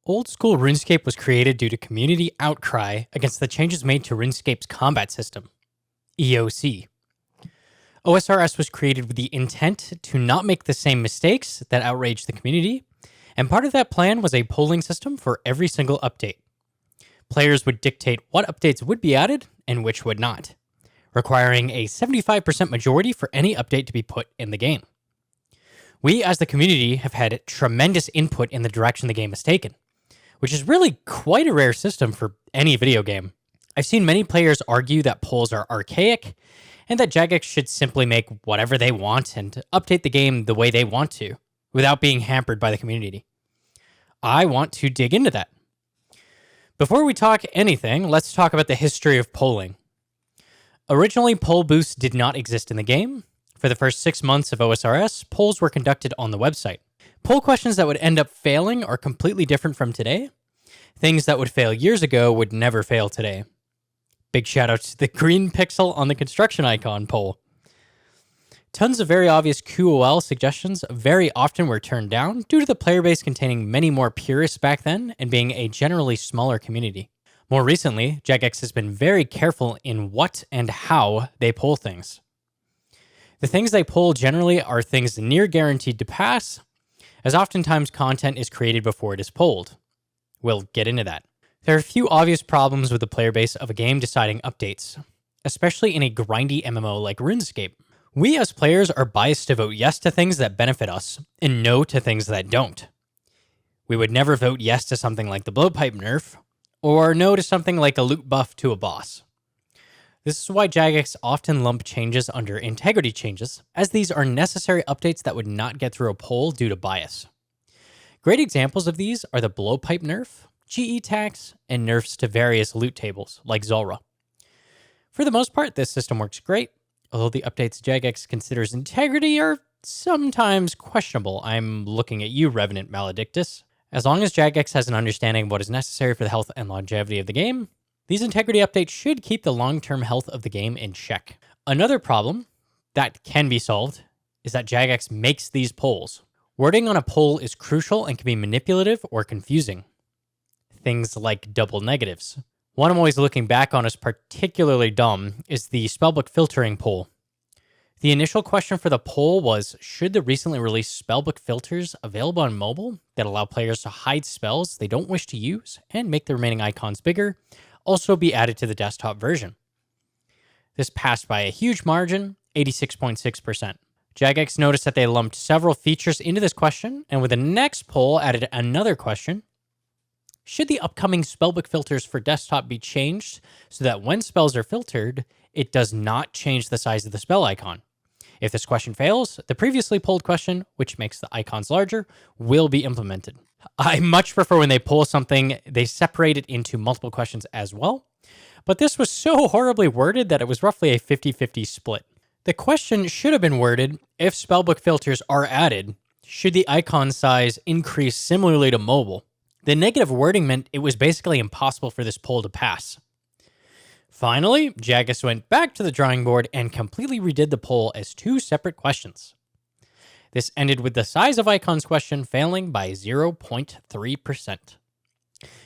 Old school RuneScape was created due to community outcry against the changes made to RuneScape's combat system, EOC. OSRS was created with the intent to not make the same mistakes that outraged the community, and part of that plan was a polling system for every single update. Players would dictate what updates would be added and which would not, requiring a 75% majority for any update to be put in the game. We as the community have had tremendous input in the direction the game has taken, which is really quite a rare system for any video game. I've seen many players argue that polls are archaic, and that Jagex should simply make whatever they want and update the game the way they want to, without being hampered by the community. I want to dig into that. Before we talk anything, let's talk about the history of polling. Originally, poll booths did not exist in the game. For the first 6 months of OSRS, polls were conducted on the website. Poll questions that would end up failing are completely different from today. Things that would fail years ago would never fail today. Big shout out to the green pixel on the construction icon poll. Tons of very obvious QOL suggestions very often were turned down due to the player base containing many more purists back then and being a generally smaller community. More recently, Jagex has been very careful in what and how they poll things. The things they poll generally are things near guaranteed to pass, as oftentimes content is created before it is polled. We'll get into that. There are a few obvious problems with the player base of a game deciding updates, especially in a grindy MMO like RuneScape. We as players are biased to vote yes to things that benefit us, and no to things that don't. We would never vote yes to something like the blowpipe nerf, or no to something like a loot buff to a boss. This is why Jagex often lump changes under integrity changes, as these are necessary updates that would not get through a poll due to bias. Great examples of these are the blowpipe nerf, GE tax, and nerfs to various loot tables, like Zulrah. For the most part, this system works great, although the updates Jagex considers integrity are sometimes questionable. I'm looking at you, Revenant Maledictus. As long as Jagex has an understanding of what is necessary for the health and longevity of the game, these integrity updates should keep the long-term health of the game in check. Another problem that can be solved is that Jagex makes these polls. Wording on a poll is crucial and can be manipulative or confusing. Things like double negatives. One I'm always looking back on as particularly dumb is the spellbook filtering poll. The initial question for the poll was, should the recently released spellbook filters available on mobile that allow players to hide spells they don't wish to use and make the remaining icons bigger also be added to the desktop version? This passed by a huge margin, 86.6%. Jagex noticed that they lumped several features into this question, and with the next poll added another question. Should the upcoming spellbook filters for desktop be changed so that when spells are filtered, it does not change the size of the spell icon? If this question fails, the previously polled question, which makes the icons larger, will be implemented. I much prefer when they poll something, they separate it into multiple questions as well, but this was so horribly worded that it was roughly a 50-50 split. The question should have been worded, if spellbook filters are added, should the icon size increase similarly to mobile? The negative wording meant it was basically impossible for this poll to pass. Finally, Jagex went back to the drawing board and completely redid the poll as 2 separate questions. This ended with the size of icons question failing by 0.3%.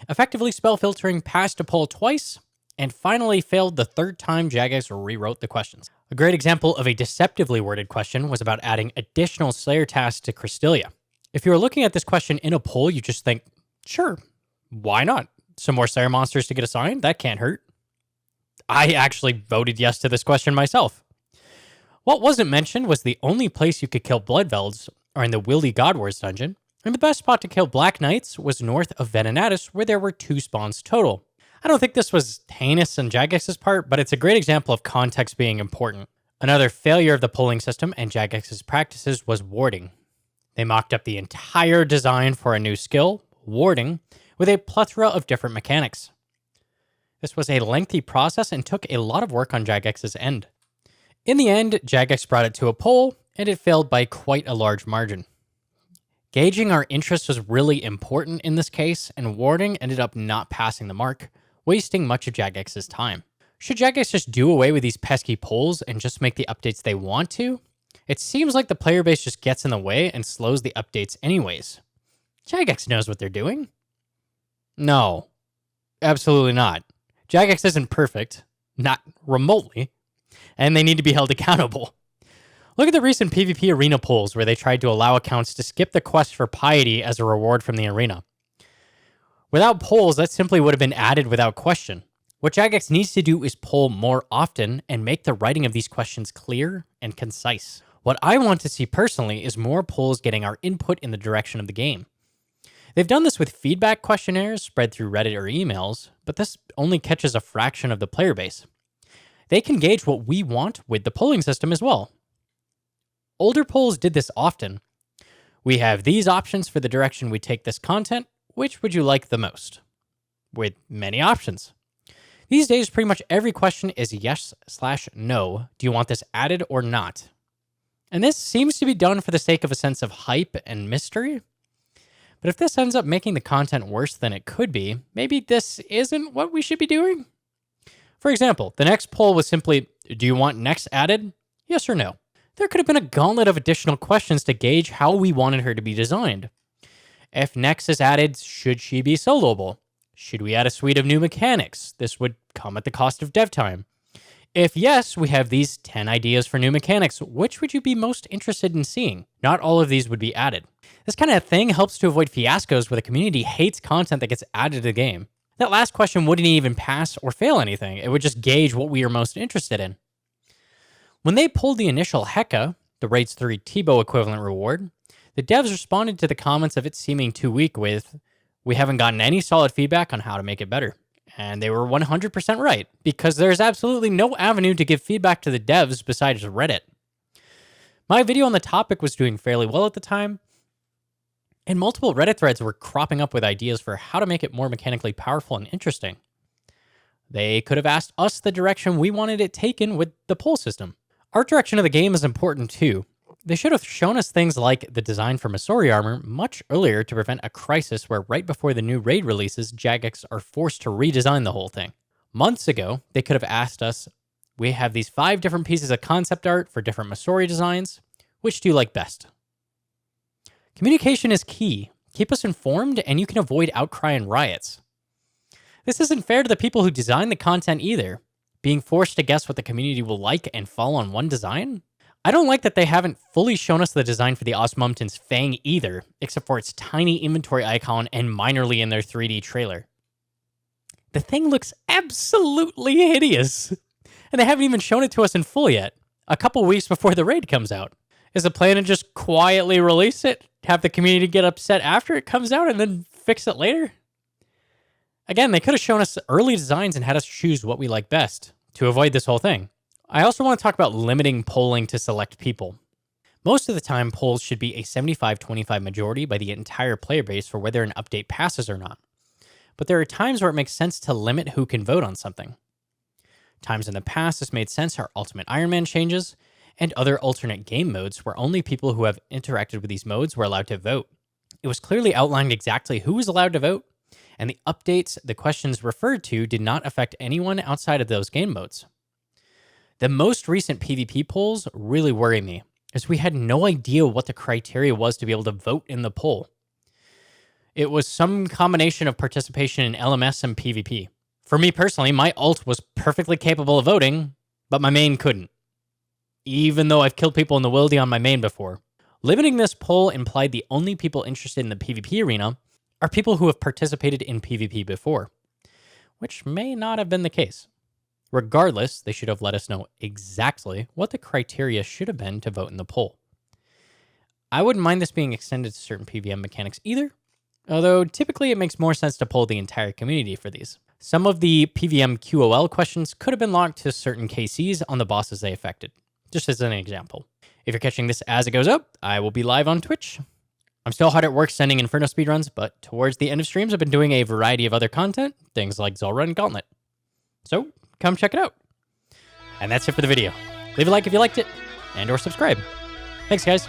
Effectively, spell filtering passed a poll twice, and finally failed the 3rd time Jagex rewrote the questions. A great example of a deceptively worded question was about adding additional Slayer tasks to Krystalia. If you were looking at this question in a poll, you just think, sure, why not? Some more Slayer monsters to get assigned? That can't hurt. I actually voted yes to this question myself. What wasn't mentioned was the only place you could kill Bloodvelds are in the Wildy Godwars dungeon, and the best spot to kill Black Knights was north of Venenatis, where there were 2 spawns total. I don't think this was heinous on Jagex's part, but it's a great example of context being important. Another failure of the polling system and Jagex's practices was warding. They mocked up the entire design for a new skill, warding, with a plethora of different mechanics. This was a lengthy process and took a lot of work on Jagex's end. In the end, Jagex brought it to a poll, and it failed by quite a large margin. Gauging our interest was really important in this case, and warding ended up not passing the mark, wasting much of Jagex's time. Should Jagex just do away with these pesky polls and just make the updates they want to? It seems like the player base just gets in the way and slows the updates anyways. Jagex knows what they're doing. No, absolutely not. Jagex isn't perfect, not remotely, and they need to be held accountable. Look at the recent PvP arena polls where they tried to allow accounts to skip the quest for piety as a reward from the arena. Without polls, that simply would have been added without question. What Jagex needs to do is poll more often and make the writing of these questions clear and concise. What I want to see personally is more polls getting our input in the direction of the game. They've done this with feedback questionnaires spread through Reddit or emails, but this only catches a fraction of the player base. They can gauge what we want with the polling system as well. Older polls did this often. We have these options for the direction we take this content. Which would you like the most? With many options. These days, pretty much every question is yes/no. Do you want this added or not? And this seems to be done for the sake of a sense of hype and mystery. But if this ends up making the content worse than it could be, maybe this isn't what we should be doing? For example, the next poll was simply, do you want Nex added? Yes or no? There could have been a gauntlet of additional questions to gauge how we wanted her to be designed. If Nex is added, should she be soloable? Should we add a suite of new mechanics? This would come at the cost of dev time. If yes, we have these 10 ideas for new mechanics. Which would you be most interested in seeing? Not all of these would be added. This kind of thing helps to avoid fiascos where the community hates content that gets added to the game. That last question wouldn't even pass or fail anything. It would just gauge what we are most interested in. When they pulled the initial Heka, the Raids 3 Tebow equivalent reward, the devs responded to the comments of it seeming too weak with, we haven't gotten any solid feedback on how to make it better. And they were 100% right, because there's absolutely no avenue to give feedback to the devs besides Reddit. My video on the topic was doing fairly well at the time, and multiple Reddit threads were cropping up with ideas for how to make it more mechanically powerful and interesting. They could have asked us the direction we wanted it taken with the poll system. Art direction of the game is important too. They should have shown us things like the design for Masori armor much earlier to prevent a crisis where right before the new raid releases, Jagex are forced to redesign the whole thing. Months ago, they could have asked us, we have these 5 different pieces of concept art for different Masori designs. Which do you like best? Communication is key. Keep us informed and you can avoid outcry and riots. This isn't fair to the people who design the content either. Being forced to guess what the community will like and fall on one design? I don't like that they haven't fully shown us the design for the Osmumten's Fang either, except for its tiny inventory icon and minorly in their 3D trailer. The thing looks absolutely hideous, and they haven't even shown it to us in full yet, a couple weeks before the raid comes out. Is the plan to just quietly release it, have the community get upset after it comes out, and then fix it later? Again, they could have shown us early designs and had us choose what we like best to avoid this whole thing. I also want to talk about limiting polling to select people. Most of the time, polls should be a 75-25 majority by the entire player base for whether an update passes or not. But there are times where it makes sense to limit who can vote on something. Times in the past this made sense are Ultimate Iron Man changes and other alternate game modes where only people who have interacted with these modes were allowed to vote. It was clearly outlined exactly who was allowed to vote, and the updates the questions referred to did not affect anyone outside of those game modes. The most recent PvP polls really worry me, as we had no idea what the criteria was to be able to vote in the poll. It was some combination of participation in LMS and PvP. For me personally, my ult was perfectly capable of voting, but my main couldn't. Even though I've killed people in the wildy on my main before. Limiting this poll implied the only people interested in the PvP arena are people who have participated in PvP before, which may not have been the case. Regardless, they should have let us know exactly what the criteria should have been to vote in the poll. I wouldn't mind this being extended to certain PvM mechanics either, although typically it makes more sense to poll the entire community for these. Some of the PvM QOL questions could have been locked to certain KCs on the bosses they affected, just as an example. If you're catching this as it goes up, I will be live on Twitch. I'm still hard at work sending Inferno speedruns, but towards the end of streams, I've been doing a variety of other content, things like Zulrah and Gauntlet. So, come check it out. And that's it for the video. Leave a like if you liked it, and or subscribe. Thanks, guys.